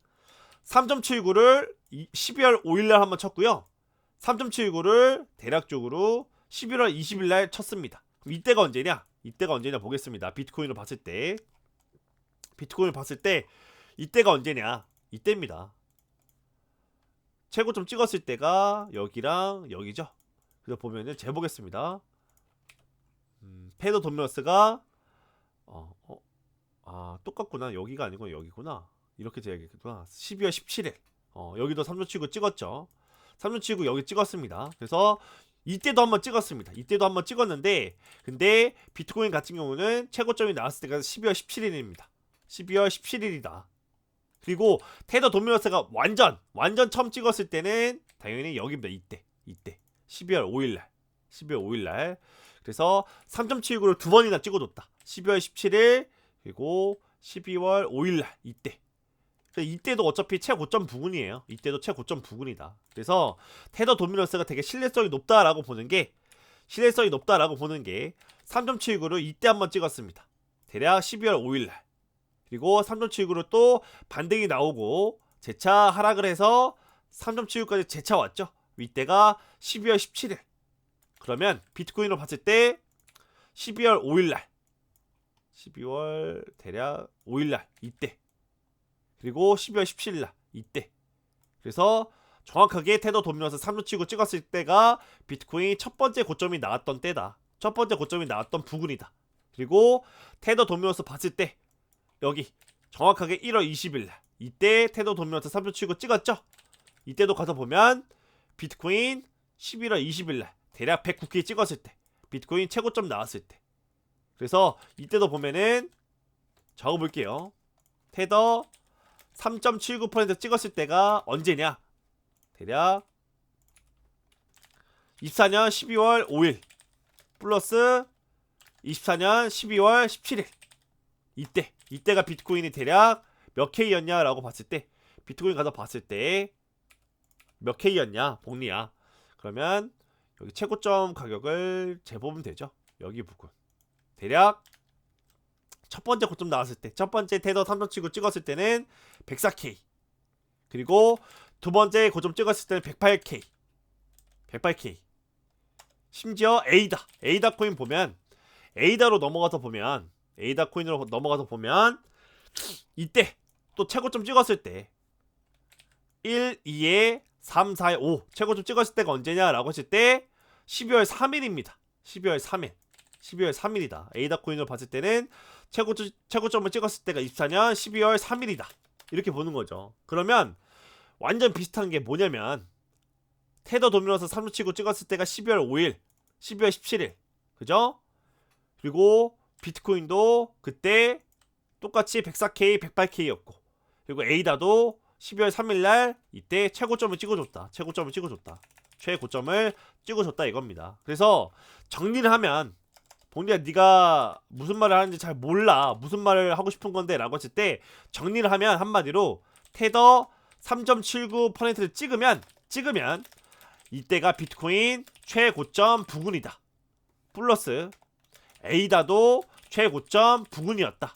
3.79를 12월 5일날 한번 쳤고요. 3.79를 대략적으로 11월 20일날 쳤습니다. 그럼 이때가 언제냐 보겠습니다. 비트코인을 봤을 때 이때가 언제냐? 이때입니다. 최고점 찍었을 때가 여기랑 여기죠. 그래서 보면은 재보겠습니다. 테더 도미너스가 똑같구나. 여기가 아니고 여기구나. 이렇게 돼야겠구나. 12월 17일 여기도 3.79 찍었죠. 3.79 여기 찍었습니다. 그래서 이때도 한번 찍었는데 근데 비트코인 같은 경우는 최고점이 나왔을 때가 12월 17일입니다. 12월 17일이다. 그리고 테더 도미너스가 완전 처음 찍었을 때는 당연히 여기입니다. 이때 12월 5일날 그래서 3.79를 두 번이나 찍어줬다. 12월 17일 그리고 12월 5일날 이때도 어차피 최고점 부근이에요. 이때도 최고점 부근이다. 그래서 테더 도미너스가 되게 신뢰성이 높다라고 보는 게 3.79를 이때 한번 찍었습니다. 대략 12월 5일날 그리고 3.79로 또 반등이 나오고 재차 하락을 해서 3.79까지 재차 왔죠. 이때가 12월 17일. 그러면 비트코인으로 봤을 때 12월 5일날 12월 대략 5일날 이때, 그리고 12월 17일날 이때. 그래서 정확하게 테더 도미노스 3.79 찍었을 때가 비트코인 첫 번째 고점이 나왔던 때다. 첫 번째 고점이 나왔던 부근이다. 그리고 테더 도미노스 봤을 때 여기 정확하게 1월 20일날 이때 테더 도미노스 3.79 찍었죠. 이때도 가서 보면 비트코인 11월 20일날 대략 109K 찍었을 때, 비트코인 최고점 나왔을 때. 그래서 이때도 보면은 적어볼게요. 테더 3.79% 찍었을 때가 언제냐? 대략 24년 12월 5일 플러스 24년 12월 17일 이때가 비트코인이 대략 몇 K였냐라고 봤을 때, 비트코인 가서 봤을 때 몇 K였냐? 복리야. 그러면 여기 최고점 가격을 재보면 되죠. 여기 부분 대략 첫 번째 고점 나왔을 때, 첫 번째 테더 3.79 찍었을 때는 104K, 그리고 두 번째 고점 찍었을 때는 108K. 심지어 에이다 코인 보면, 에이다로 넘어가서 보면, 에이다 코인으로 넘어가서 보면 이때 또 최고점 찍었을 때 1, 2에 3, 4에 5 최고점 찍었을 때가 언제냐라고 했을 때 12월 3일입니다. 12월 3일이다. 에이다 코인으로 봤을 때는 최고점을 찍었을 때가 24년 12월 3일이다. 이렇게 보는 거죠. 그러면 완전 비슷한 게 뭐냐면, 테더 도미노스 3.79 찍었을 때가 12월 5일, 12월 17일. 그죠? 그리고 비트코인도 그때 똑같이 104K, 108K였고, 그리고 에이다도 12월 3일날 이때 최고점을 찍어줬다 이겁니다. 그래서 정리를 하면, 본리야 네가 무슨 말을 하는지 잘 몰라, 무슨 말을 하고 싶은 건데 라고 했을 때 정리를 하면 한마디로 테더 3.79%를 찍으면 이때가 비트코인 최고점 부근이다. 플러스 에이다도 최고점 부근이었다.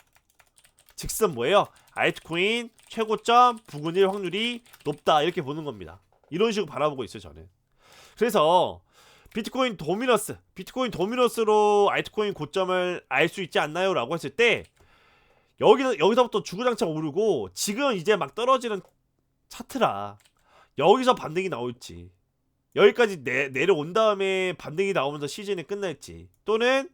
즉슨 뭐예요? 알트코인 최고점 부근일 확률이 높다. 이렇게 보는 겁니다. 이런 식으로 바라보고 있어요, 저는. 그래서 비트코인 도미노스로 알트코인 고점을 알 수 있지 않나요? 라고 했을 때 여기서부터 주구장창 오르고 지금 이제 막 떨어지는 차트라 여기서 반등이 나올지, 여기까지 내려온 다음에 반등이 나오면서 시즌이 끝날지, 또는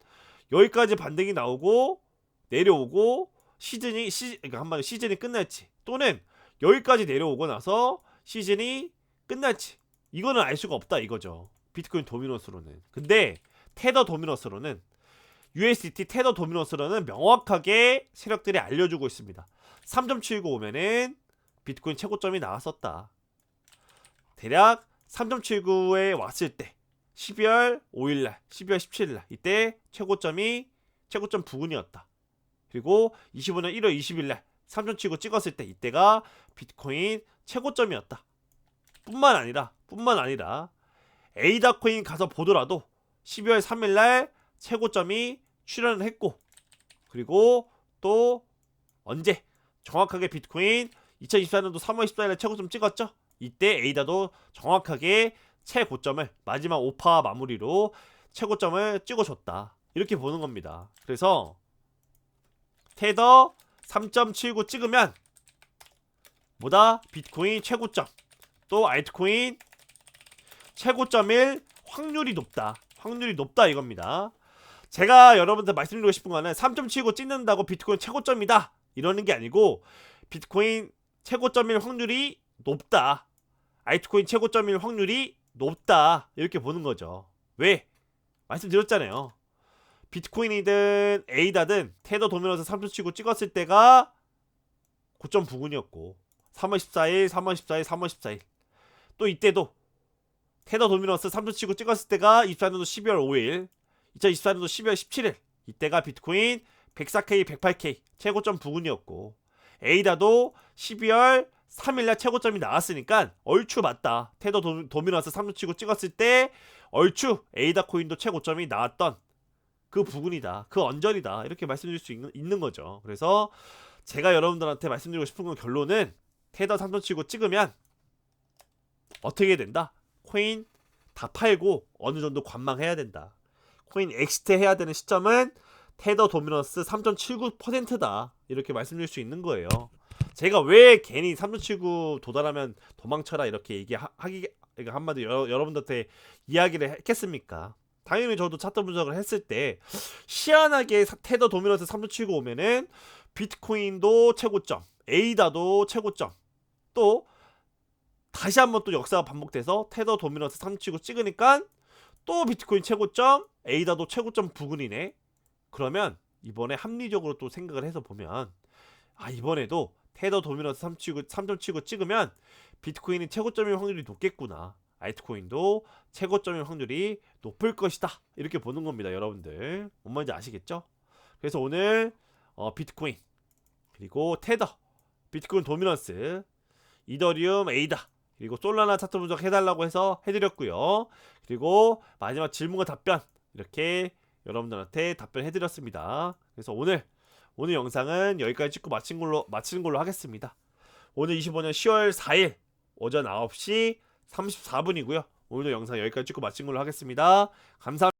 여기까지 반등이 나오고 내려오고 그러니까 한마디로 시즌이 끝날지, 또는 여기까지 내려오고 나서 시즌이 끝날지, 이거는 알 수가 없다 이거죠. 비트코인 도미노스로는. 근데 테더 도미노스로는, USDT 테더 도미노스로는 명확하게 세력들이 알려주고 있습니다. 3.79 오면은 비트코인 최고점이 나왔었다. 대략 3.79에 왔을 때 12월 5일날 12월 17일날 이때 최고점 부근이었다. 그리고 25년 1월 20일날 3.79 찍었을 때 이때가 비트코인 최고점이었다. 뿐만 아니라 에이다 코인 가서 보더라도 12월 3일날 최고점이 출현을 했고, 그리고 또 언제 정확하게 비트코인 2024년도 3월 14일에 최고점 찍었죠. 이때 에이다도 정확하게 최고점을 마지막 5파 마무리로 최고점을 찍어줬다. 이렇게 보는 겁니다. 그래서 테더 3.79 찍으면 뭐다? 비트코인 최고점, 또 알트코인 최고점일 확률이 높다 이겁니다. 제가 여러분들 말씀드리고 싶은 거는 3.79 찍는다고 비트코인 최고점이다 이러는 게 아니고, 비트코인 최고점일 확률이 높다, 알트코인 최고점일 확률이 높다, 이렇게 보는 거죠. 왜? 말씀드렸잖아요. 비트코인이든 에이다든 테더 도미노스 3.79 찍었을 때가 고점 부근이었고, 3월 14일, 3월 14일, 3월 14일 또 이때도 테더 도미노스 3.79 찍었을 때가 24년도 12월 5일, 2024년도 12월 17일 이때가 비트코인 104K, 108K 최고점 부근이었고, 에이다도 12월 3일날 최고점이 나왔으니까 얼추 맞다. 테더 도미노스 3.79 찍었을 때 얼추 에이다 코인도 최고점이 나왔던 그 부근이다, 그 언저리다, 이렇게 말씀드릴 수 있는 거죠. 그래서 제가 여러분들한테 말씀드리고 싶은 건, 결론은 테더 3점 찍으면 어떻게 된다? 코인 다 팔고 어느 정도 관망해야 된다. 코인 엑시트 해야 되는 시점은 테더 도미넌스 3.79%다. 이렇게 말씀드릴 수 있는 거예요. 제가 왜 괜히 3.79 도달하면 도망쳐라 이렇게 얘기하기 한마디 여러분들한테 이야기를 했겠습니까? 당연히 저도 차트 분석을 했을 때 희한하게 테더 도미넌스 3.79 오면은 비트코인도 최고점, 에이다도 최고점, 또 다시 한번 또 역사가 반복돼서 테더 도미넌스 3.79 찍으니까 또 비트코인 최고점, 에이다도 최고점 부근이네. 그러면 이번에 합리적으로 또 생각을 해서 보면 이번에도 테더 도미넌스 3.79 찍으면 비트코인이 최고점일 확률이 높겠구나. 알트코인도 최고점일 확률이 높을 것이다. 이렇게 보는 겁니다, 여러분들. 뭔 말인지 아시겠죠? 그래서 오늘 비트코인 그리고 테더, 비트코인 도미넌스, 이더리움, 에이다, 그리고 솔라나 차트 분석 해달라고 해서 해드렸고요. 그리고 마지막 질문과 답변 이렇게 여러분들한테 답변해드렸습니다. 그래서 오늘 영상은 여기까지 찍고 마치는 걸로 하겠습니다. 오늘 25년 10월 4일 오전 9시 34분이고요. 오늘도 영상 여기까지 찍고 마치는 걸로 하겠습니다. 감사합니다.